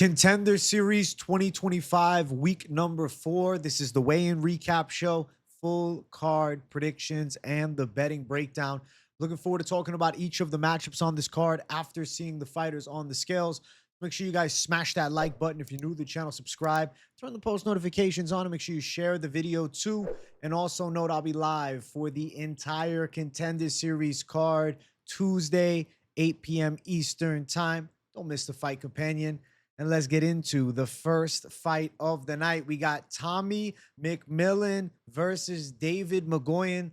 Contender Series 2025, week number 4. This is the weigh-in recap show, full card predictions, and the betting breakdown. Looking forward to talking about each of the matchups on this card after seeing the fighters on the scales. Make sure you guys smash that like button. If you're new to the channel, subscribe. Turn the post notifications on and make sure you share the video too. And also note I'll be live for the entire Contender Series card Tuesday, 8 p.m. Eastern time. Don't miss the fight companion. And let's get into the first fight of the night. We got Tommy McMillen versus David Mgoyan.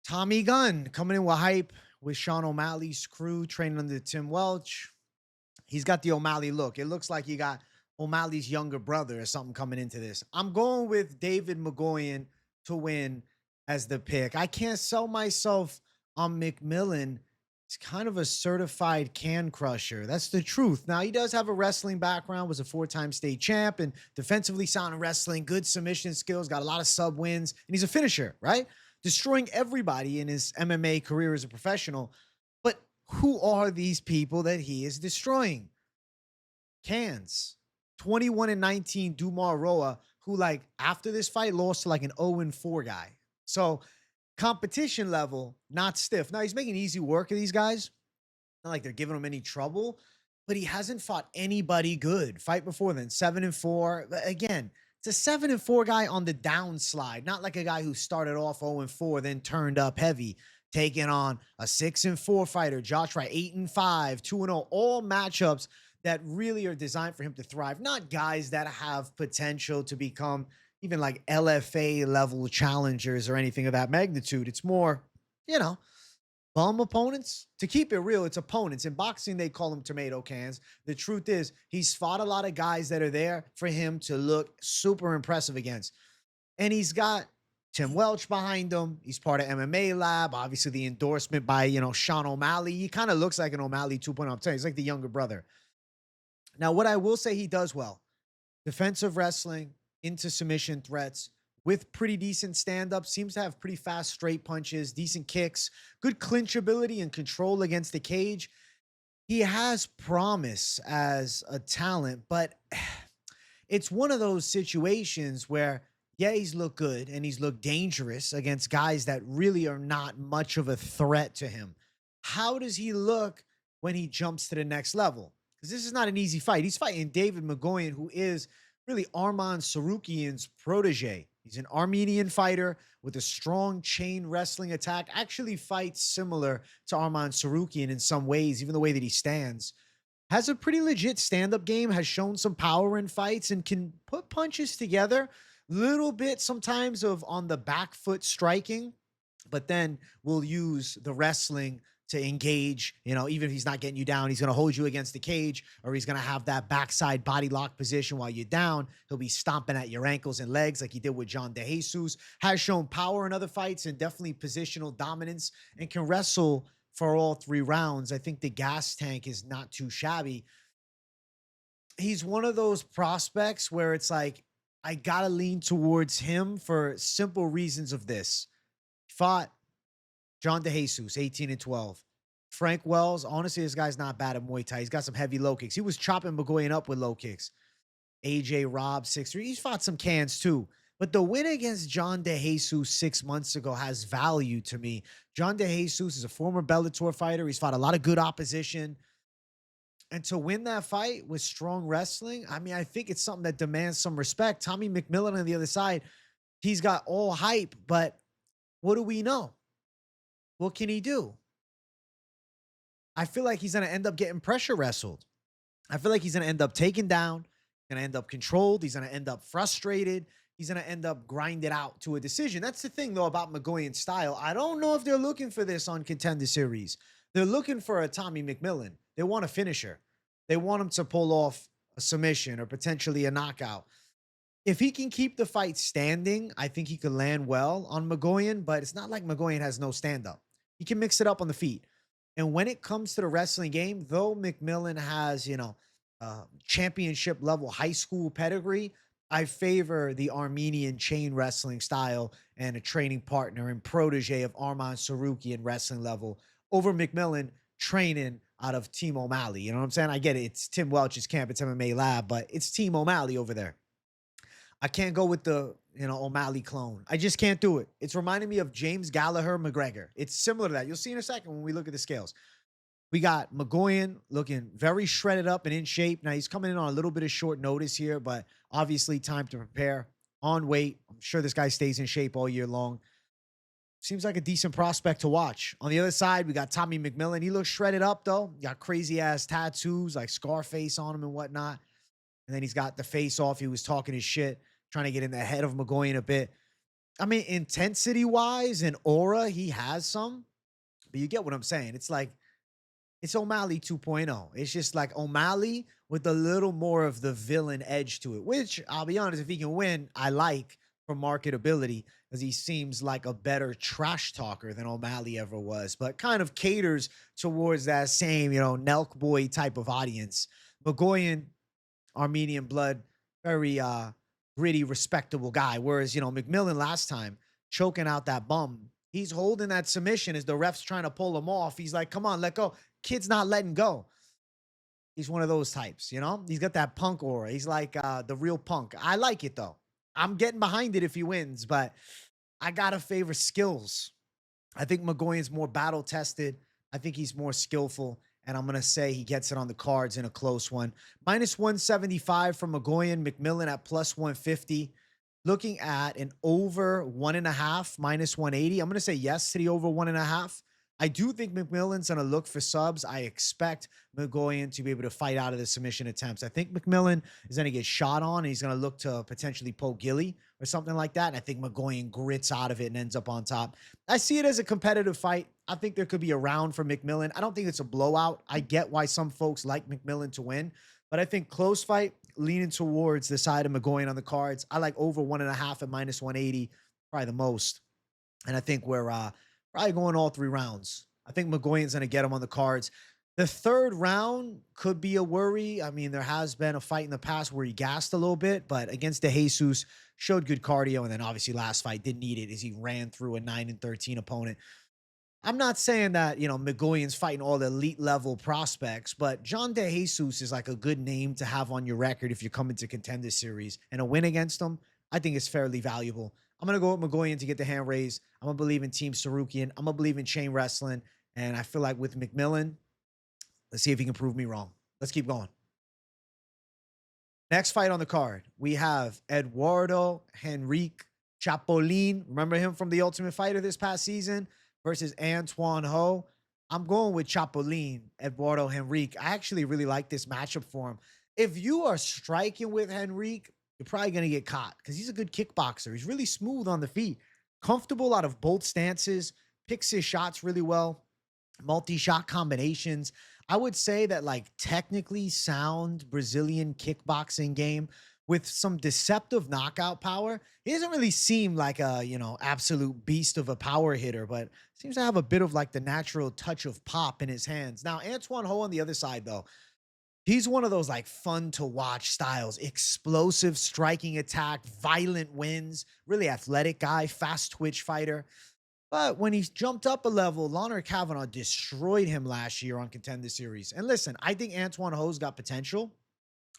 Tommy Gunn coming in with hype with Sean O'Malley's crew, training under Tim Welch. He's got the O'Malley look. It looks like you got O'Malley's younger brother or something coming into this. I'm going with David Mgoyan to win as the pick. I can't sell myself on McMillen. He's kind of a certified can crusher. That's the truth. Now, he does have a wrestling background, was a 4-time state champ, and defensively sound in wrestling, good submission skills, got a lot of sub wins, and he's a finisher, right? Destroying everybody in his MMA career as a professional. But who are these people that he is destroying? Cans. 21-19 Dumar Roa, who, like, after this fight, lost to like an 0-4 guy. So competition level, not stiff. Now, he's making easy work of these guys. Not like they're giving him any trouble, but he hasn't fought anybody good. Fight before then, 7-4. Again, it's a 7-4 guy on the downslide, not like a guy who started off 0-4, then turned up heavy, taking on a 6-4 fighter, Josh Wright, 8-5, 2-0, all matchups that really are designed for him to thrive. Not guys that have potential to become even like LFA level challengers or anything of that magnitude. It's more, you know, bum opponents. To keep it real, it's opponents. In boxing, they call them tomato cans. The truth is, he's fought a lot of guys that are there for him to look super impressive against. And he's got Tim Welch behind him. He's part of MMA Lab. Obviously, the endorsement by, Sean O'Malley. He kind of looks like an O'Malley 2.0. I'm telling you, he's like the younger brother. Now, what I will say he does well, defensive wrestling, into submission threats with pretty decent stand-up, seems to have pretty fast straight punches, decent kicks, good clinch ability and control against the cage. He has promise as a talent, but it's one of those situations where, yeah, he's looked good and he's looked dangerous against guys that really are not much of a threat to him. How does he look when he jumps to the next level? Because this is not an easy fight. He's fighting David Mgoyan, who is really Arman Sarukian's protege. He's an Armenian fighter with a strong chain wrestling attack. Actually fights similar to Arman Sarukian in some ways, even the way that he stands. Has a pretty legit stand-up game, has shown some power in fights, and can put punches together. Little bit sometimes of on the back foot striking, but then will use the wrestling to engage, even if he's not getting you down, he's going to hold you against the cage, or he's going to have that backside body lock position while you're down. He'll be stomping at your ankles and legs like he did with John DeJesus. Has shown power in other fights and definitely positional dominance, and can wrestle for all 3 rounds. I think the gas tank is not too shabby. He's one of those prospects where it's like, I got to lean towards him for simple reasons of this. He fought John DeJesus, 18-12. Frank Wells, honestly, this guy's not bad at Muay Thai. He's got some heavy low kicks. He was chopping Mgoyan up with low kicks. AJ Robb, 6-3. He's fought some cans too. But the win against John DeJesus 6 months ago has value to me. John DeJesus is a former Bellator fighter. He's fought a lot of good opposition. And to win that fight with strong wrestling, I mean, I think it's something that demands some respect. Tommy McMillen on the other side, he's got all hype, but what do we know? What can he do? I feel like he's going to end up getting pressure wrestled. I feel like he's going to end up taken down, going to end up controlled. He's going to end up frustrated. He's going to end up grinded out to a decision. That's the thing, though, about Mgoyan's style. I don't know if they're looking for this on Contender Series. They're looking for a Tommy McMillen. They want a finisher. They want him to pull off a submission or potentially a knockout. If he can keep the fight standing, I think he could land well on Mgoyan, but it's not like Mgoyan has no stand-up. He can mix it up on the feet. And when it comes to the wrestling game, though McMillen has, championship level high school pedigree, I favor the Armenian chain wrestling style and a training partner and protege of Arman Sarukian wrestling level over McMillen training out of Team O'Malley. You know what I'm saying? I get it. It's Tim Welch's camp. It's MMA Lab, but it's Team O'Malley over there. I can't go with the, O'Malley clone. I just can't do it. It's reminding me of James Gallagher McGregor. It's similar to that. You'll see in a second when we look at the scales. We got Mgoyan looking very shredded up and in shape. Now, he's coming in on a little bit of short notice here, but obviously time to prepare. On weight. I'm sure this guy stays in shape all year long. Seems like a decent prospect to watch. On the other side, we got Tommy McMillen. He looks shredded up, though. Got crazy-ass tattoos, like Scarface on him and whatnot. And then he's got the face off. He was talking his shit, trying to get in the head of Mgoyan a bit. I mean, intensity-wise and aura, he has some. But you get what I'm saying. It's like, it's O'Malley 2.0. It's just like O'Malley with a little more of the villain edge to it, which, I'll be honest, if he can win, I like for marketability, because he seems like a better trash talker than O'Malley ever was, but kind of caters towards that same, Nelk boy type of audience. Mgoyan, Armenian blood, very gritty, respectable guy. Whereas, McMillen last time, choking out that bum, he's holding that submission as the ref's trying to pull him off. He's like, come on, let go. Kid's not letting go. He's one of those types, He's got that punk aura. He's like the real punk. I like it, though. I'm getting behind it if he wins, but I got to favor skills. I think Mgoyan's more battle-tested. I think he's more skillful, and I'm going to say he gets it on the cards in a close one. Minus 175 from Mgoyan, McMillen at plus 150. Looking at an over 1.5, minus 180. I'm going to say yes to the over 1.5. I do think McMillen's going to look for subs. I expect Mgoyan to be able to fight out of the submission attempts. I think McMillen is going to get shot on, and he's going to look to potentially poke Gilly or something like that. And I think Mgoyan grits out of it and ends up on top. I see it as a competitive fight. I think there could be a round for McMillen. I don't think it's a blowout. I get why some folks like McMillen to win, but I think close fight, leaning towards the side of Mgoyan on the cards. I like over 1.5 at minus 180, probably the most. And I think we're probably going all 3 rounds. I think Mgoyan's going to get him on the cards. The third round could be a worry. I mean, there has been a fight in the past where he gassed a little bit, but against DeJesus, showed good cardio, and then obviously last fight didn't need it as he ran through a 9-13 opponent. I'm not saying that, Mgoyan's fighting all the elite level prospects, but John DeJesus is like a good name to have on your record if you're coming to Contender Series, and a win against him, I think is fairly valuable. I'm going to go with Mgoyan to get the hand raised. I'm going to believe in Team Sarukian. I'm going to believe in chain wrestling. And I feel like with McMillen, let's see if he can prove me wrong. Let's keep going. Next fight on the card, we have Eduardo Henrique Chapolin. Remember him from The Ultimate Fighter this past season? Versus Tuan Ho. I'm going with Chapolin, Eduardo Henrique. I actually really like this matchup for him. If you are striking with Henrique, you're probably going to get caught because he's a good kickboxer. He's really smooth on the feet, comfortable out of both stances, picks his shots really well, multi-shot combinations. I would say that like technically sound Brazilian kickboxing game with some deceptive knockout power. He doesn't really seem like a, absolute beast of a power hitter, but seems to have a bit of like the natural touch of pop in his hands. Now, Tuan Ho on the other side, though, he's one of those like fun to watch styles, explosive striking attack, violent wins, really athletic guy, fast twitch fighter. But when he jumped up a level, Leonard Kavanaugh destroyed him last year on Contender Series. And listen, I think Tuan Ho's got potential,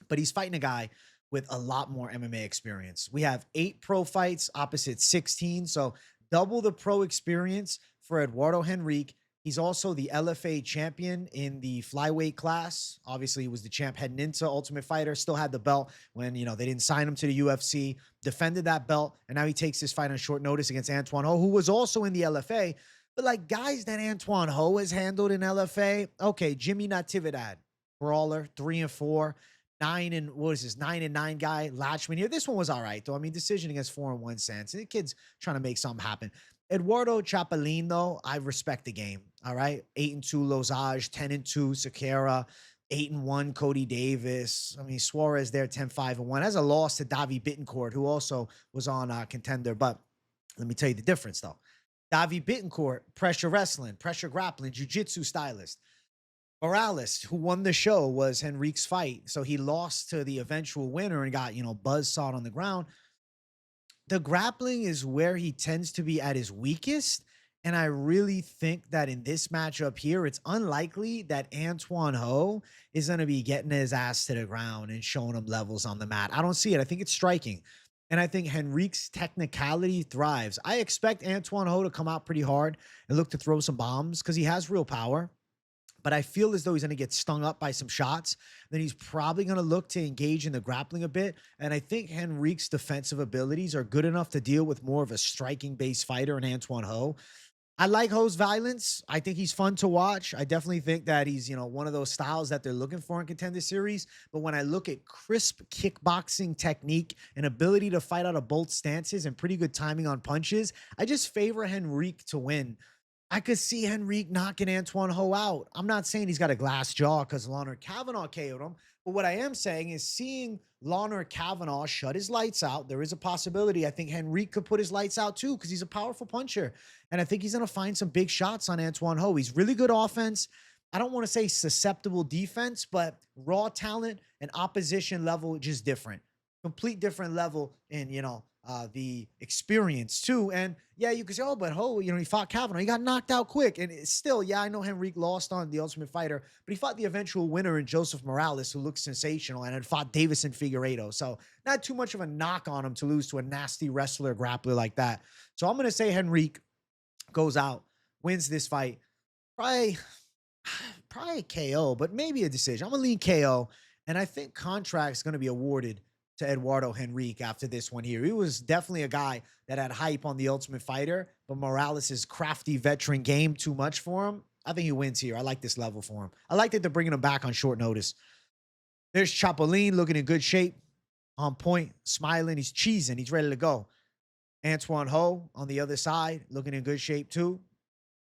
but he's fighting a guy with a lot more MMA experience. We have 8 pro fights opposite 16, so double the pro experience for Eduardo Henrique. He's also the LFA champion in the flyweight class. Obviously, he was the champ heading into Ultimate Fighter, still had the belt when, they didn't sign him to the UFC, defended that belt, and now he takes this fight on short notice against Tuan Ho, who was also in the LFA. But like guys that Tuan Ho has handled in LFA, okay, Jimmy Natividad, brawler, 3-4. 9-9 guy, Latchman here. This one was all right, though. I mean, decision against 4-1 Sands. The kid's trying to make something happen. Eduardo Chapolin, though, I respect the game. All right. 8-2 Lozage, 10-2 Sakara, 8-1 Cody Davis. I mean, Suarez there, 10-5-1. Has a loss to Davi Bittencourt, who also was on Contender. But let me tell you the difference, though. Davi Bittencourt, pressure wrestling, pressure grappling, jiu-jitsu stylist. Morales, who won the show, was Henrique's fight. So he lost to the eventual winner and got, buzzsawed on the ground. The grappling is where he tends to be at his weakest. And I really think that in this matchup here, it's unlikely that Tuan Ho is going to be getting his ass to the ground and showing him levels on the mat. I don't see it. I think it's striking. And I think Henrique's technicality thrives. I expect Tuan Ho to come out pretty hard and look to throw some bombs because he has real power. But I feel as though he's going to get stung up by some shots. Then he's probably going to look to engage in the grappling a bit. And I think Henrique's defensive abilities are good enough to deal with more of a striking-based fighter in Tuan Ho. I like Ho's violence. I think he's fun to watch. I definitely think that he's, one of those styles that they're looking for in Contender Series. But when I look at crisp kickboxing technique and ability to fight out of both stances and pretty good timing on punches, I just favor Henrique to win. I could see Henrique knocking Tuan Ho out. I'm not saying he's got a glass jaw because Lawner Kavanaugh KO'd him. But what I am saying is seeing Lawner Kavanaugh shut his lights out, there is a possibility. I think Henrique could put his lights out too because he's a powerful puncher. And I think he's going to find some big shots on Tuan Ho. He's really good offense. I don't want to say susceptible defense, but raw talent and opposition level just different. Complete different level in, the experience too. And yeah, you could say, oh, but Ho, he fought Kavanaugh. He got knocked out quick. And it's still, yeah, I know Henrique lost on The Ultimate Fighter, but he fought the eventual winner in Joseph Morales, who looks sensational, and had fought Davison Figueiredo. So not too much of a knock on him to lose to a nasty wrestler, grappler like that. So I'm going to say Henrique goes out, wins this fight. Probably KO, but maybe a decision. I'm going to lean KO. And I think contract's going to be awarded to Eduardo Henrique after this one here. He was definitely a guy that had hype on The Ultimate Fighter, but Morales' crafty veteran game too much for him. I think he wins here. I like this level for him. I like that they're bringing him back on short notice. There's Chapolin looking in good shape, on point, smiling. He's cheesing. He's ready to go. Tuan Ho on the other side, looking in good shape too.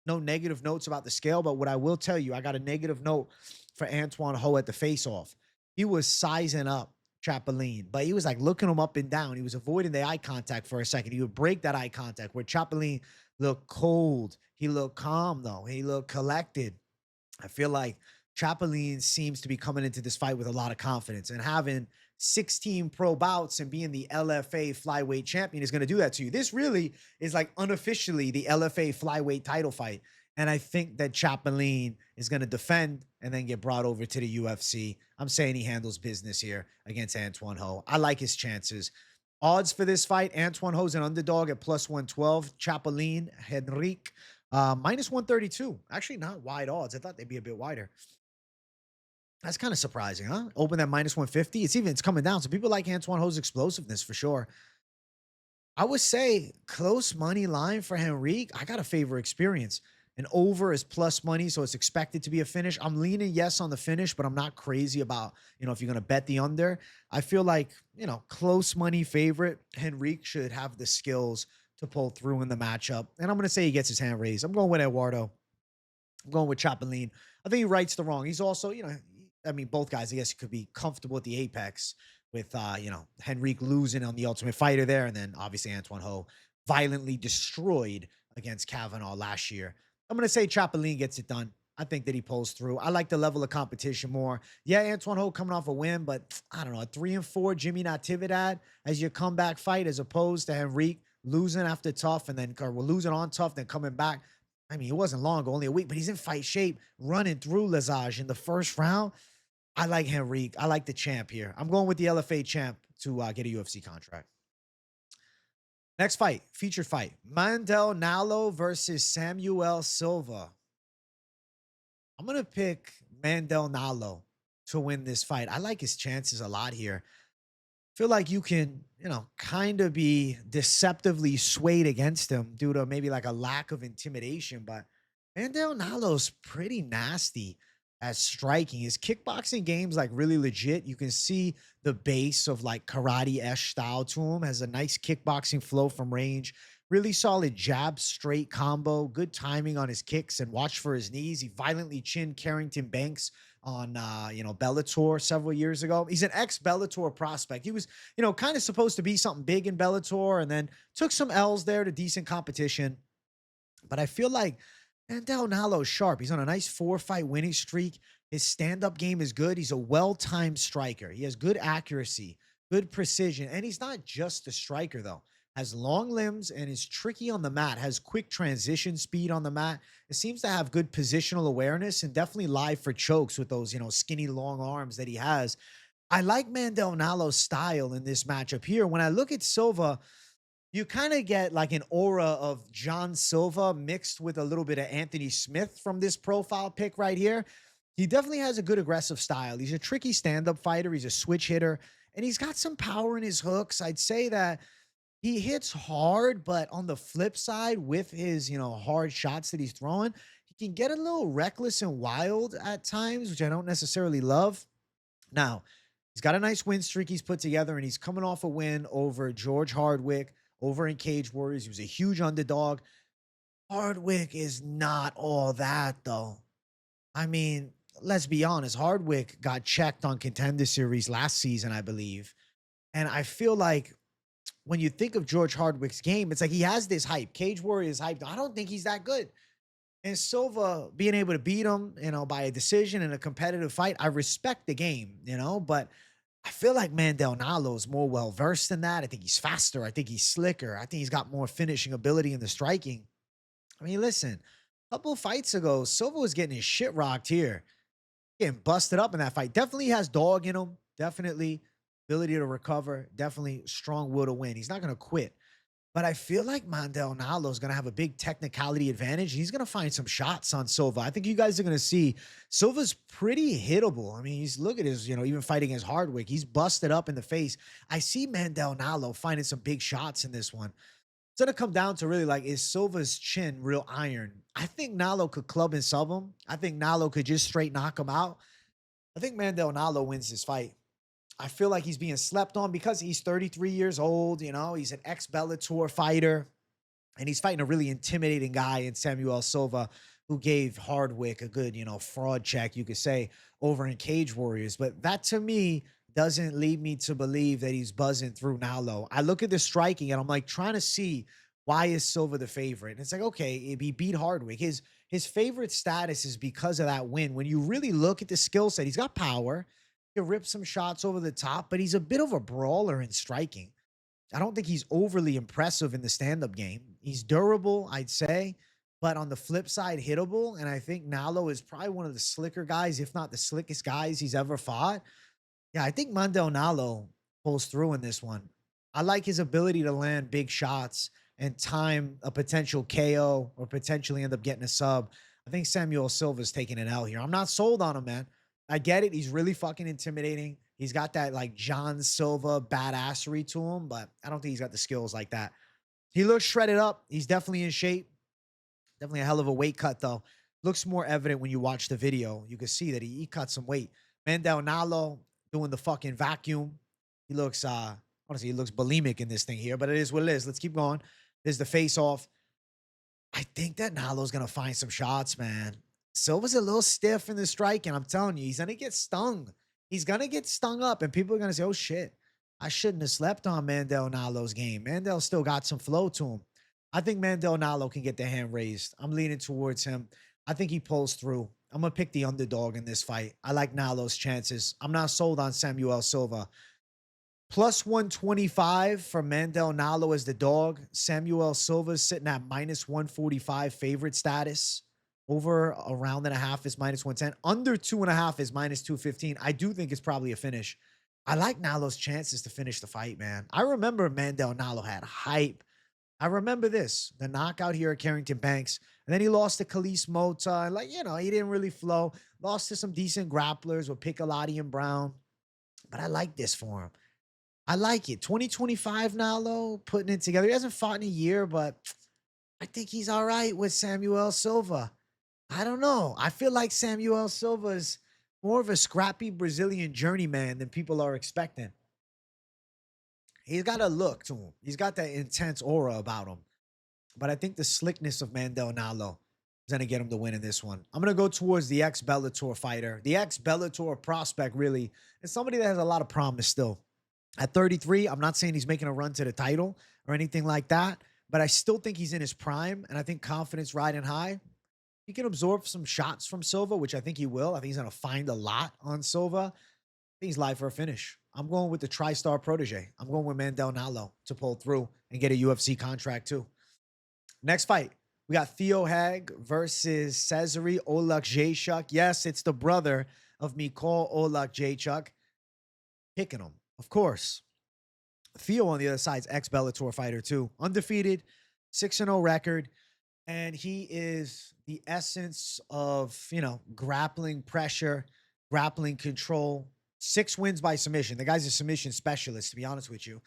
No negative notes about the scale, but what I will tell you, I got a negative note for Tuan Ho at the face-off. He was sizing up Chapolin, but he was like looking him up and down. He was avoiding the eye contact for a second. He would break that eye contact where Chapolin looked cold. He looked calm though. He looked collected. I feel like Chapolin seems to be coming into this fight with a lot of confidence, and having 16 pro bouts and being the LFA flyweight champion is going to do that to you. This really is like unofficially the LFA flyweight title fight. And I think that Chapolin is going to defend and then get brought over to the UFC. I'm saying he handles business here against Tuan Ho. I like his chances. Odds for this fight, Tuan Ho's an underdog at plus 112. Chapolin, Henrique, minus 132. Actually, not wide odds. I thought they'd be a bit wider. That's kind of surprising, huh? Open at minus 150. It's coming down. So people like Tuan Ho's explosiveness for sure. I would say close money line for Henrique. I got to favor experience. And over is plus money, so it's expected to be a finish. I'm leaning yes on the finish, but I'm not crazy about, if you're going to bet the under. I feel like, close money favorite. Henrique should have the skills to pull through in the matchup. And I'm going to say he gets his hand raised. I'm going with Eduardo. I'm going with Chapolin. I think he rights the wrong. He's also, both guys, I guess, could be comfortable at the apex with, Henrique losing on the Ultimate Fighter there. And then obviously Tuan Ho violently destroyed against Kavanaugh last year. I'm going to say Chapolin gets it done. I think that he pulls through. I like the level of competition more. Yeah, Tuan Ho coming off a win, but I don't know, a 3-4 Jimmy Natividad as your comeback fight, as opposed to Henrique losing after tough and then losing on tough, then coming back. It wasn't long ago, only a week, but he's in fight shape, running through Lesage in the first round. I like Henrique. I like the champ here. I'm going with the LFA champ to get a UFC contract. Next fight, featured fight. Mandel Nallo versus Samuel Silva. I'm going to pick Mandel Nallo to win this fight. I like his chances a lot here. Feel like you can, kind of be deceptively swayed against him due to maybe like a lack of intimidation. But Mandel Nallo's pretty nasty at striking. His kickboxing game's like really legit. You can see the base of like karate-esque style to him. Has a nice kickboxing flow from range. Really solid jab, straight combo. Good timing on his kicks, and watch for his knees. He violently chinned Carrington Banks on, Bellator several years ago. He's an ex-Bellator prospect. He was, kind of supposed to be something big in Bellator, and then took some L's there to decent competition. But I feel like Mandel Nallo's sharp. He's on a nice 4-fight winning streak. His stand-up game is good. He's a well-timed striker. He has good accuracy, good precision, and he's not just a striker, though. has long limbs and is tricky on the mat, has quick transition speed on the mat. It seems to have good positional awareness and definitely live for chokes with those, skinny long arms that he has. I like Mandel Nallo's style in this matchup here. When I look at Silva, you kind of get like an aura of John Silva mixed with a little bit of Anthony Smith from this profile pick right here. He definitely has a good aggressive style. He's a tricky stand-up fighter. He's a switch hitter, and he's got some power in his hooks. I'd say that he hits hard, but on the flip side, with his, hard shots that he's throwing, he can get a little reckless and wild at times, which I don't necessarily love. Now, he's got a nice win streak he's put together, and he's coming off a win over George Hardwick over in Cage Warriors. He was a huge underdog. Hardwick is not all that, though. I mean, let's be honest. Hardwick got checked on Contender Series last season, I believe. And I feel like when you think of George Hardwick's game, it's like he has this hype. Cage Warriors hype. I don't think he's that good. And Silva being able to beat him, by a decision in a competitive fight, I respect the game, but I feel like Mandel Nallo is more well-versed than that. I think he's faster. I think he's slicker. I think he's got more finishing ability in the striking. I mean, listen, a couple of fights ago, Silva was getting his shit rocked here. Getting busted up in that fight. Definitely has dog in him. Definitely ability to recover. Definitely strong will to win. He's not going to quit. But I feel like Mandel Nallo is going to have a big technicality advantage. He's going to find some shots on Silva. I think you guys are going to see Silva's pretty hittable. I mean, look at his, even fighting his Hardwick. He's busted up in the face. I see Mandel Nallo finding some big shots in this one. It's going to come down to really is Silva's chin real iron? I think Nallo could club and sub him. I think Nallo could just straight knock him out. I think Mandel Nallo wins this fight. I feel like he's being slept on because he's 33 years old. He's an ex-Bellator fighter, and he's fighting a really intimidating guy in Samuel Silva, who gave Hardwick a good, fraud check, you could say, over in Cage Warriors. But that, to me, doesn't lead me to believe that he's buzzing through Nallo. I look at the striking, and I'm like trying to see, why is Silva the favorite? And it's like, okay, he beat Hardwick. His favorite status is because of that win. When you really look at the skill set, he's got power. He can rip some shots over the top, but he's a bit of a brawler in striking. I don't think he's overly impressive in the stand-up game. He's durable, I'd say, but on the flip side, hittable. And I think Nallo is probably one of the slicker guys, if not the slickest guys he's ever fought. Yeah, I think Mandel Nallo pulls through in this one. I like his ability to land big shots and time a potential KO or potentially end up getting a sub. I think Samuel Silva's taking an L here. I'm not sold on him, man. I get it. He's really fucking intimidating. He's got that John Silva badassery to him, but I don't think he's got the skills like that. He looks shredded up. He's definitely in shape. Definitely a hell of a weight cut, though. Looks more evident when you watch the video. You can see that he cut some weight. Mandel Nallo doing the fucking vacuum. He looks, honestly, he looks bulimic in this thing here, but it is what it is. Let's keep going. There's the face off. I think that Nallo's going to find some shots, man. Silva's a little stiff in the striking. I'm telling you, he's going to get stung. He's going to get stung up, and people are going to say, oh, shit, I shouldn't have slept on Mandel Nallo's game. Mandel still got some flow to him. I think Mandel Nallo can get the hand raised. I'm leaning towards him. I think he pulls through. I'm going to pick the underdog in this fight. I like Nallo's chances. I'm not sold on Samuel Silva. Plus 125 for Mandel Nallo as the dog. Samuel Silva's sitting at minus 145 favorite status. Over a round and a half is minus 110. Under 2.5 is minus 215. I do think it's probably a finish. I like Nallo's chances to finish the fight, man. I remember Mandel Nallo had hype. I remember this, the knockout here at Carrington Banks. And then he lost to Khalees Mota. And he didn't really flow. Lost to some decent grapplers with Piccolotti and Brown. But I like this for him. I like it. 2025 Nallo, putting it together. He hasn't fought in a year, but I think he's all right with Samuel Silva. I don't know. I feel like Samuel Silva is more of a scrappy Brazilian journeyman than people are expecting. He's got a look to him. He's got that intense aura about him. But I think the slickness of Mandel Nallo is going to get him to win in this one. I'm going to go towards the ex-Bellator fighter. The ex-Bellator prospect, really, is somebody that has a lot of promise still. At 33, I'm not saying he's making a run to the title or anything like that, but I still think he's in his prime, and I think confidence riding high. He can absorb some shots from Silva, which I think he will. I think he's going to find a lot on Silva. I think he's live for a finish. I'm going with the TriStar protege. I'm going with Mandel Nallo to pull through and get a UFC contract too. Next fight, we got Theo Haig versus Cezary Oleksiejczuk. Yes, it's the brother of Mikhail Oleksiejczuk. Picking him, of course. Theo on the other side's ex-Bellator fighter too. Undefeated, 6-0 record. And he is the essence of, grappling pressure, grappling control. 6 wins by submission. The guy's a submission specialist, to be honest with you.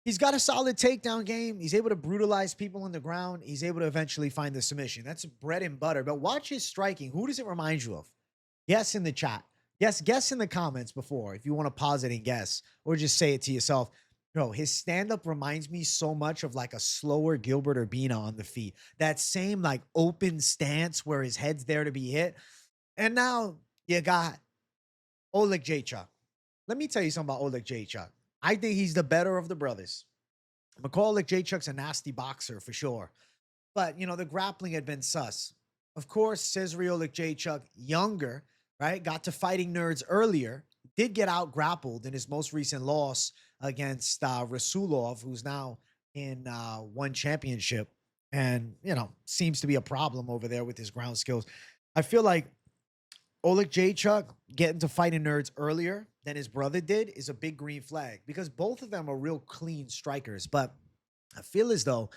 He's got a solid takedown game. He's able to brutalize people on the ground. He's able to eventually find the submission. That's bread and butter. But watch his striking. Who does it remind you of? Guess in the chat. Yes, guess in the comments before if you want to pause it and guess, or just say it to yourself. Bro, his stand-up reminds me so much of like a slower Gilbert Urbina on the feet. That same like open stance where his head's there to be hit. And now you got Oleksiejczuk. Let me tell you something about Oleksiejczuk. I think he's the better of the brothers. Mikhail Oleksiejczuk's a nasty boxer for sure. But, the grappling had been sus. Of course, Cezary Oleksiejczuk, younger, right? Got to fighting nerds earlier. Did get out grappled in his most recent loss against Rasulov, who's now in one championship. And, seems to be a problem over there with his ground skills. I feel like Oleksiejczuk getting to fighting nerds earlier than his brother did is a big green flag because both of them are real clean strikers. But I feel as though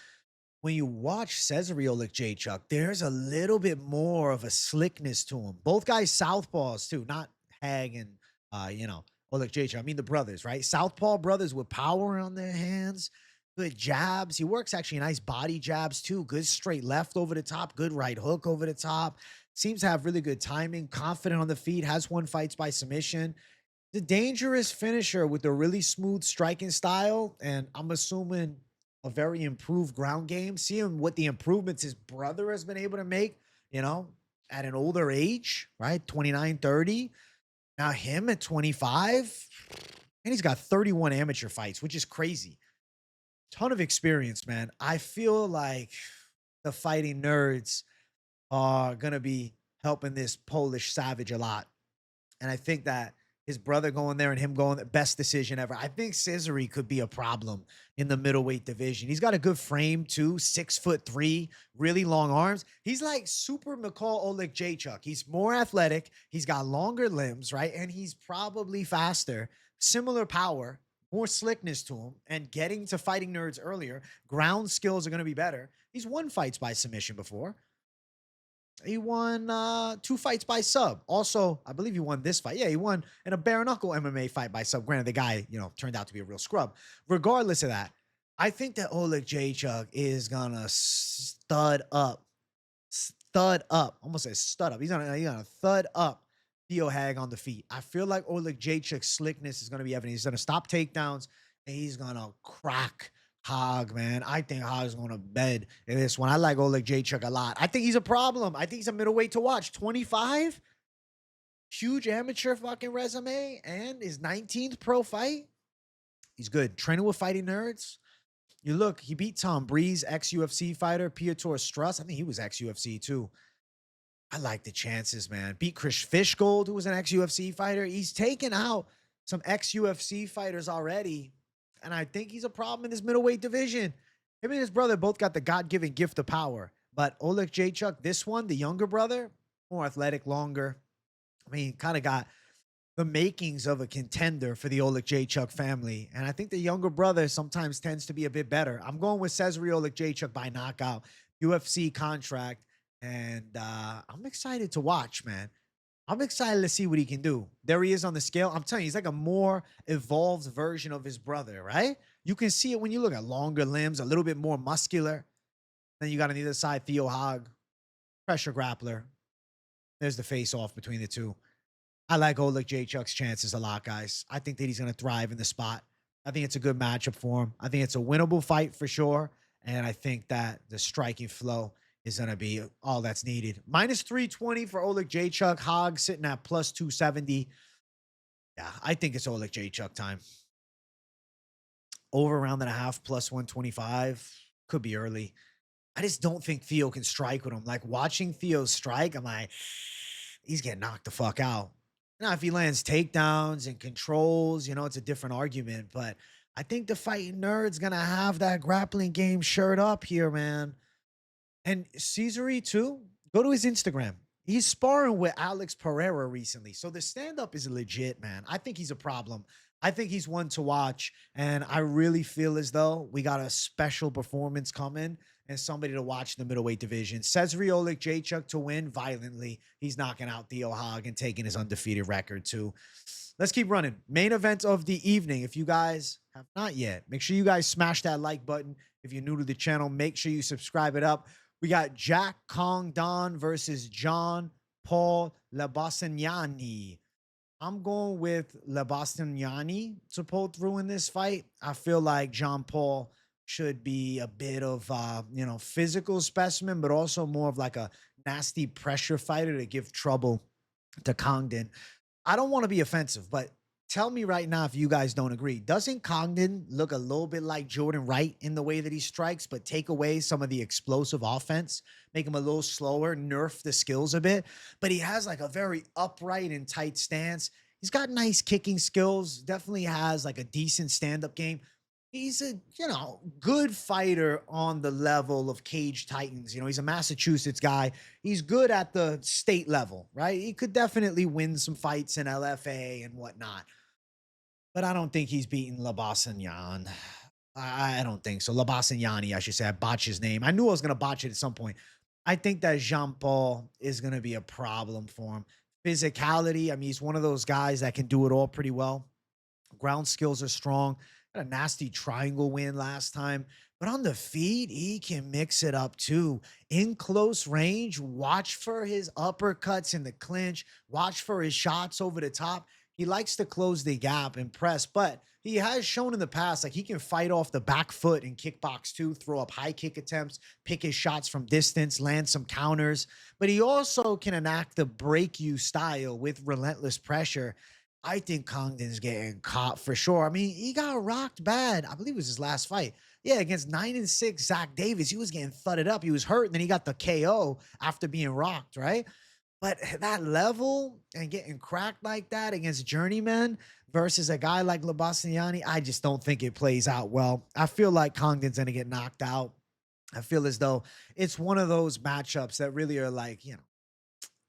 when you watch Cezary Oleksiejczuk, there's a little bit more of a slickness to him. Both guys southpaws too, not Haig and Oleksiejczuk. I mean the brothers, right? Southpaw brothers with power on their hands, good jabs. He works actually nice body jabs too. Good straight left over the top, good right hook over the top. Seems to have really good timing, confident on the feet, has won fights by submission. The dangerous finisher with a really smooth striking style, and I'm assuming a very improved ground game. Seeing what the improvements his brother has been able to make, at an older age, right? 29, 30. Now him at 25, and he's got 31 amateur fights, which is crazy. Ton of experience, man. I feel like the fighting nerds are going to be helping this Polish savage a lot. And I think that his brother going there and him going, the best decision ever. I think Cezary could be a problem in the middleweight division. He's got a good frame too, 6'3", really long arms. He's like super Mikhail Oleksiejczuk. He's more athletic. He's got longer limbs, right? And he's probably faster, similar power, more slickness to him, and getting to fighting nerds earlier. Ground skills are going to be better. He's won fights by submission before. He won 2 fights by sub. Also, I believe he won this fight. Yeah, he won in a bare knuckle MMA fight by sub. Granted, the guy, turned out to be a real scrub. Regardless of that, I think that Oleksiejczuk is gonna stud up. Almost said stud up. He's gonna thud up Theo Haig on the feet. I feel like Oleksiejczuk's slickness is gonna be evident. He's gonna stop takedowns and he's gonna crack Haig, man. I think Haig's going to bed in this one. I like Oleksiejczuk a lot. I think he's a problem. I think he's a middleweight to watch. 25, huge amateur fucking resume, and his 19th pro fight. He's good. Training with fighting nerds. You look, he beat Tom Breeze, ex-UFC fighter, Piotr Struss. I think he was ex-UFC too. I like the chances, man. Beat Chris Fishgold, who was an ex-UFC fighter. He's taken out some ex-UFC fighters already. And I think he's a problem in his middleweight division. Him and his brother both got the God-given gift of power. But Oleksiejczuk, this one, the younger brother, more athletic, longer. I mean, kind of got the makings of a contender for the Oleksiejczuk family. And I think the younger brother sometimes tends to be a bit better. I'm going with Cezary Oleksiejczuk by knockout, UFC contract. And I'm excited to watch, man. I'm excited to see what he can do. There he is on the scale. I'm telling you, he's like a more evolved version of his brother, right? You can see it when you look at longer limbs, a little bit more muscular. Then you got on the other side, Theo Haig, pressure grappler. There's the face-off between the two. I like Oleksiejczuk's chances a lot, guys. I think that he's going to thrive in the spot. I think it's a good matchup for him. I think it's a winnable fight for sure. And I think that the striking flow is going to be all that's needed. Minus 320 for Oleksiejczuk. Haig sitting at plus 270. Yeah, I think it's Oleksiejczuk time. Over round and a half, plus 125. Could be early. I just don't think Theo can strike with him. Like, watching Theo strike, I'm like, he's getting knocked the fuck out. Now, if he lands takedowns and controls, it's a different argument. But I think the fighting nerd's gonna have that grappling game shirt up here, man. And Caesare too. Go to his Instagram. He's sparring with Alex Pereira recently. So the stand-up is legit, man. I think he's a problem. I think he's one to watch. And I really feel as though we got a special performance coming and somebody to watch in the middleweight division. Cesare Oleksiejczuk to win violently. He's knocking out Theo Haig and taking his undefeated record too. Let's keep running. Main event of the evening. If you guys have not yet, make sure you guys smash that like button. If you're new to the channel, make sure you subscribe it up. We got Jack Congdon versus John Paul Lebosnoyani. I'm going with Lebosnoyani to pull through in this fight. I feel like John Paul should be a bit of physical specimen, but also more of like a nasty pressure fighter to give trouble to Congdon. I don't want to be offensive, but tell me right now if you guys don't agree. Doesn't Congdon look a little bit like Jordan Wright in the way that he strikes, but take away some of the explosive offense, make him a little slower, nerf the skills a bit? But he has like a very upright and tight stance. He's got nice kicking skills, definitely has like a decent stand-up game. He's a, good fighter on the level of Cage Titans. He's a Massachusetts guy. He's good at the state level, right? He could definitely win some fights in LFA and whatnot. But I don't think he's beaten Lebosnoyani. I don't think so. Lebosnoyani, I should say. I botched his name. I knew I was going to botch it at some point. I think that Jean Paul is going to be a problem for him. Physicality, I mean, he's one of those guys that can do it all pretty well. Ground skills are strong. Had a nasty triangle win last time. But on the feet, he can mix it up too. In close range, watch for his uppercuts in the clinch. Watch for his shots over the top. He likes to close the gap and press, but he has shown in the past like he can fight off the back foot and kickbox too, throw up high kick attempts, pick his shots from distance, land some counters. But he also can enact the break you style with relentless pressure. I think Congdon's getting caught for sure. I mean, he got rocked bad. I believe it was his last fight. Yeah, against 9-6 Zach Davis. He was getting thudded up. He was hurt, and then he got the KO after being rocked, right? But that level and getting cracked like that against journeyman versus a guy like Lebosnoyani, I just don't think it plays out well. I feel like Congdon's going to get knocked out. I feel as though it's one of those matchups that really are like,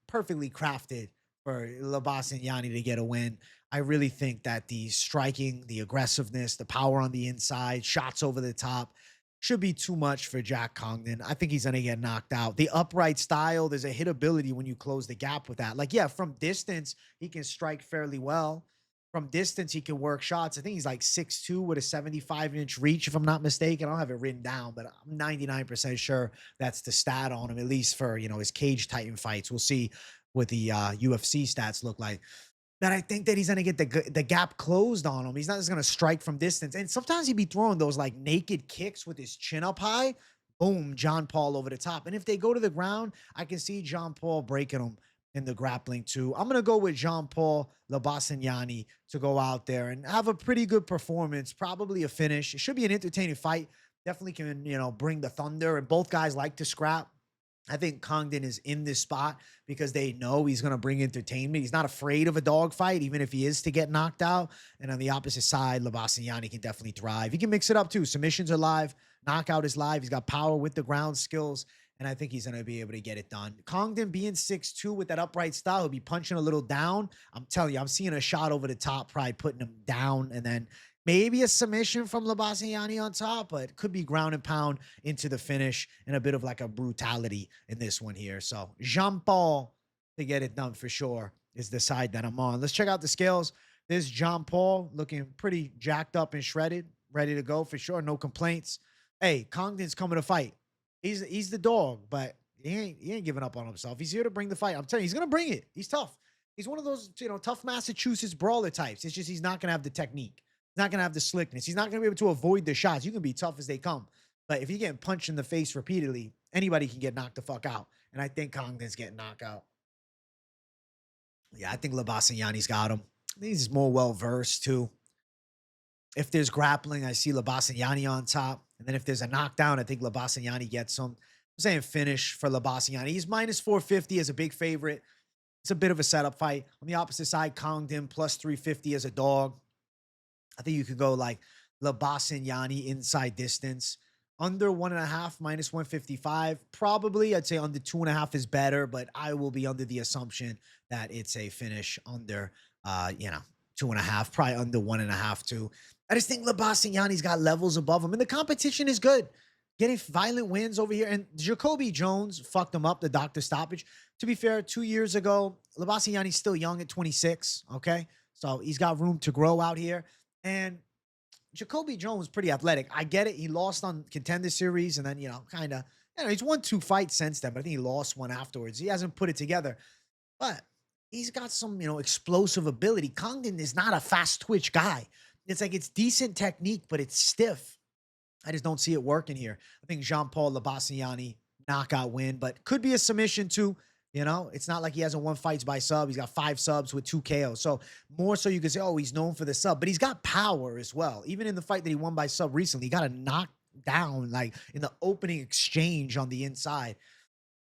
perfectly crafted for Lebosnoyani to get a win. I really think that the striking, the aggressiveness, the power on the inside, shots over the top, should be too much for Jack Congdon. I think he's going to get knocked out. The upright style, there's a hit ability when you close the gap with that. Like, yeah, from distance, he can strike fairly well. From distance, he can work shots. I think he's like 6'2" with a 75-inch reach, if I'm not mistaken. I don't have it written down, but I'm 99% sure that's the stat on him, at least for, his Cage Titan fights. We'll see what the UFC stats look like. That I think that he's going to get the gap closed on him. He's not just going to strike from distance. And sometimes he'd be throwing those like naked kicks with his chin up high. Boom, John Paul over the top. And if they go to the ground, I can see John Paul breaking them in the grappling too. I'm going to go with Jean Paul Lebosnoyani to go out there and have a pretty good performance, probably a finish. It should be an entertaining fight. Definitely can, bring the thunder. And both guys like to scrap. I think Congdon is in this spot because they know he's going to bring entertainment. He's not afraid of a dogfight, even if he is to get knocked out. And on the opposite side, Lebosnoyani can definitely thrive. He can mix it up too. Submissions are live. Knockout is live. He's got power with the ground skills. And I think he's going to be able to get it done. Congdon being 6'2" with that upright style, he'll be punching a little down. I'm telling you, I'm seeing a shot over the top, probably putting him down. And then maybe a submission from Lebosnoyani on top, but it could be ground and pound into the finish and a bit of like a brutality in this one here. So Jean Paul to get it done for sure is the side that I'm on. Let's check out the scales. There's Jean Paul looking pretty jacked up and shredded, ready to go for sure. No complaints. Hey, Congdon's coming to fight. He's the dog, but he ain't giving up on himself. He's here to bring the fight. I'm telling you, he's gonna bring it. He's tough. He's one of those, tough Massachusetts brawler types. It's just he's not gonna have the technique. He's not gonna have the slickness. He's not gonna be able to avoid the shots. You can be tough as they come, but if you're getting punched in the face repeatedly, anybody can get knocked the fuck out. And I think Congdon's getting knocked out. Yeah, I think Lebosnoyani's got him. I think he's more well versed too. If there's grappling, I see Lebosnoyani on top. And then if there's a knockdown, I think Lebosnoyani gets him. I'm saying finish for Lebosnoyani. He's minus 450 as a big favorite. It's a bit of a setup fight. On the opposite side, Congdon plus 350 as a dog. I think you could go like Lebosnoyani inside distance. Under 1.5, minus 155. Probably, I'd say under 2.5 is better, but I will be under the assumption that it's a finish under, 2.5, probably under 1.5 too. I just think Lebosnoyani's got levels above him, and the competition is good. Getting violent wins over here, and Jacoby Jones fucked him up, the doctor stoppage. To be fair, 2 years ago, Lebosnoyani's still young at 26, okay? So he's got room to grow out here. And Jacoby Jones was pretty athletic. I get it. He lost on Contender Series and then, he's won 2 fights since then, but I think he lost one afterwards. He hasn't put it together, but he's got some, explosive ability. Congdon is not a fast twitch guy. It's like it's decent technique, but it's stiff. I just don't see it working here. I think Jean-Paul Lebosnoyani knockout win, but could be a submission too. It's not like he hasn't won fights by sub. He's got 5 subs with 2 KOs. So more so you could say, oh, he's known for the sub, but he's got power as well. Even in the fight that he won by sub recently, he got a knock down like in the opening exchange on the inside.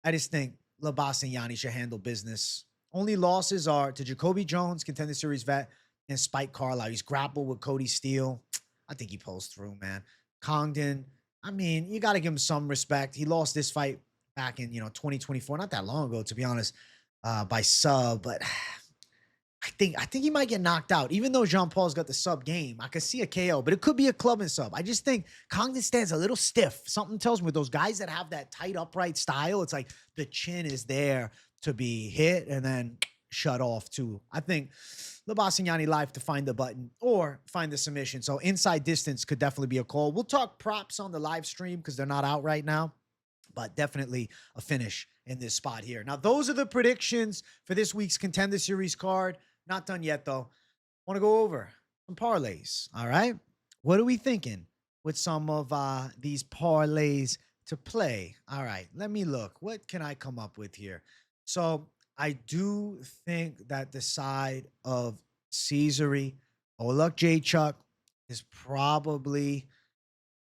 I just think Lebosnoyani should handle business. Only losses are to Jacoby Jones, Contender Series vet, and Spike Carlisle. He's grappled with Cody Steele. I think he pulls through, man. Congdon, I mean, you got to give him some respect. He lost this fight back in 2024, not that long ago, to be honest, by sub. But I think he might get knocked out, even though Jean Paul's got the sub game. I could see a KO, but it could be a club and sub. I just think Congdon stands a little stiff. Something tells me with those guys that have that tight upright style, it's like the chin is there to be hit and then shut off too. I think Lebosnoyani live to find the button or find the submission. So inside distance could definitely be a call. We'll talk props on the live stream because they're not out right now, but definitely a finish in this spot here. Now, those are the predictions for this week's Contender Series card. Not done yet, though. Want to go over some parlays, all right? What are we thinking with some of these parlays to play? All right, let me look. What can I come up with here? So I do think that the side of Caesary, Oleksiejczuk is probably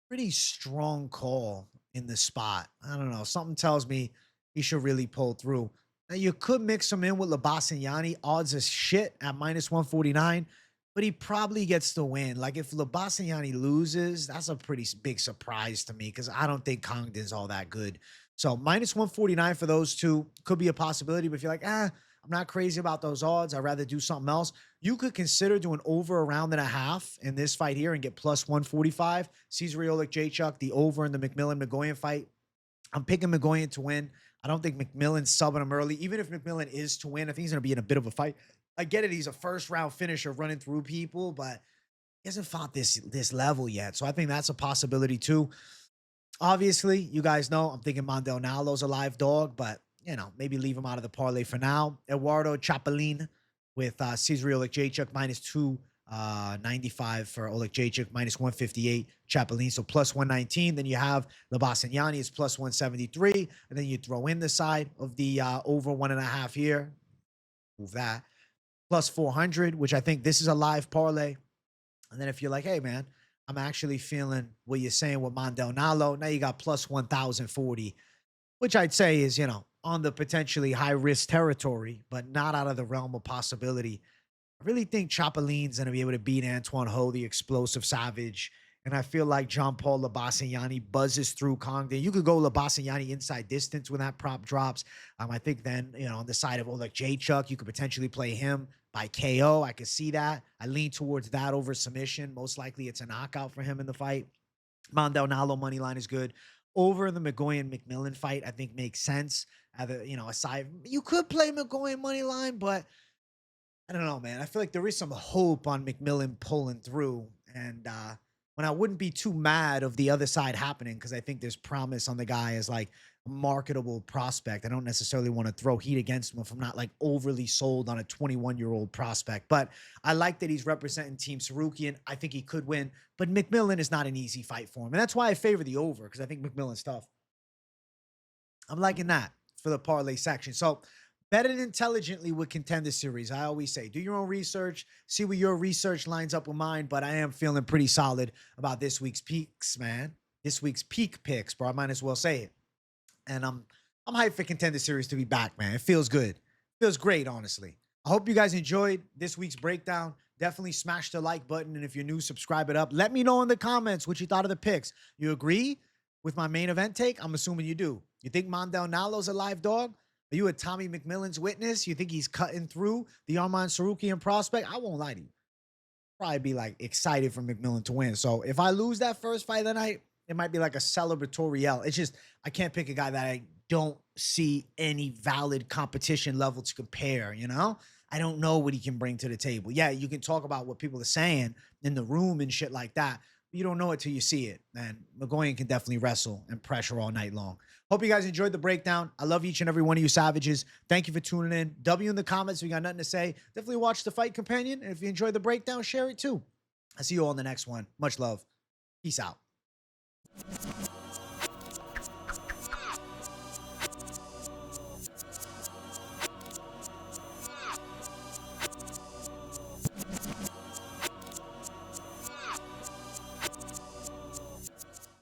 pretty strong call in the spot. I don't know. Something tells me he should really pull through. Now, you could mix him in with Lebosnoyani. Odds as shit at minus 149, but he probably gets the win. Like, if Lebosnoyani loses, that's a pretty big surprise to me because I don't think Congdon's all that good. So minus 149 for those two could be a possibility, but if you're like, I'm not crazy about those odds, I'd rather do something else, you could consider doing over a round and a half in this fight here and get plus 145. Caesary Oleksiejczuk, the over in the McMillen-Mgoyan fight. I'm picking Mgoyan to win. I don't think McMillen's subbing him early. Even if McMillen is to win, I think he's going to be in a bit of a fight. I get it. He's a first-round finisher running through people, but he hasn't fought this level yet. So I think that's a possibility too. Obviously, you guys know I'm thinking Mandel Nallo's a live dog, but, maybe leave him out of the parlay for now. Eduardo Chapelin with Caesary Oleksiejczuk minus 295 for Oleksiejczuk, minus 158 Chapelin, so plus 119. Then you have Lebosnoyani is plus 173, and then you throw in the side of the over 1.5 here. Move that. Plus 400, which I think this is a live parlay. And then if you're like, hey, man, I'm actually feeling what you're saying with Mandel Nallo, now you got plus 1,040, which I'd say is, on the potentially high-risk territory, but not out of the realm of possibility. I really think Chapelin's going to be able to beat Tuan Ho, the explosive savage. And I feel like Jean-Paul Lebosnoyani buzzes through Congdon. You could go Lebosnoyani inside distance when that prop drops. I think then, on the side of Oleksiejczuk, you could potentially play him by KO. I could see that. I lean towards that over submission. Most likely it's a knockout for him in the fight. Mandel Nallo money line is good. Over in the Mgoyan-McMillen fight, I think makes sense. Aside, you could play Mgoyan money line, but I don't know, man. I feel like there is some hope on McMillen pulling through. And when I wouldn't be too mad of the other side happening, because I think there's promise on the guy as like a marketable prospect. I don't necessarily want to throw heat against him if I'm not like overly sold on a 21-year-old prospect. But I like that he's representing Team Sarukian. I think he could win. But McMillen is not an easy fight for him. And that's why I favor the over, because I think McMillen's tough. I'm liking that for the parlay section. So bet it intelligently with Contender Series. I always say, do your own research, see where your research lines up with mine, but I am feeling pretty solid about this week's peaks, man. This week's peak picks, bro. I might as well say it. And I'm hyped for Contender Series to be back, man. It feels good. Feels great, honestly. I hope you guys enjoyed this week's breakdown. Definitely smash the like button. And if you're new, subscribe it up. Let me know in the comments what you thought of the picks. You agree with my main event take? I'm assuming you do. You think Mandel Nallo's a live dog? Are you a Tommy McMillen's witness? You think he's cutting through the Arman Sarukian prospect? I won't lie to you. Probably be like excited for McMillen to win. So if I lose that first fight of the night, it might be like a celebratory L. It's just, I can't pick a guy that I don't see any valid competition level to compare, you know? I don't know what he can bring to the table. Yeah, you can talk about what people are saying in the room and shit like that, but you don't know it till you see it. And Mgoyan can definitely wrestle and pressure all night long. Hope you guys enjoyed the breakdown. I love each and every one of you savages. Thank you for tuning in. W in the comments if you got nothing to say. Definitely watch The Fight Companion. And if you enjoyed the breakdown, share it too. I'll see you all in the next one. Much love. Peace out.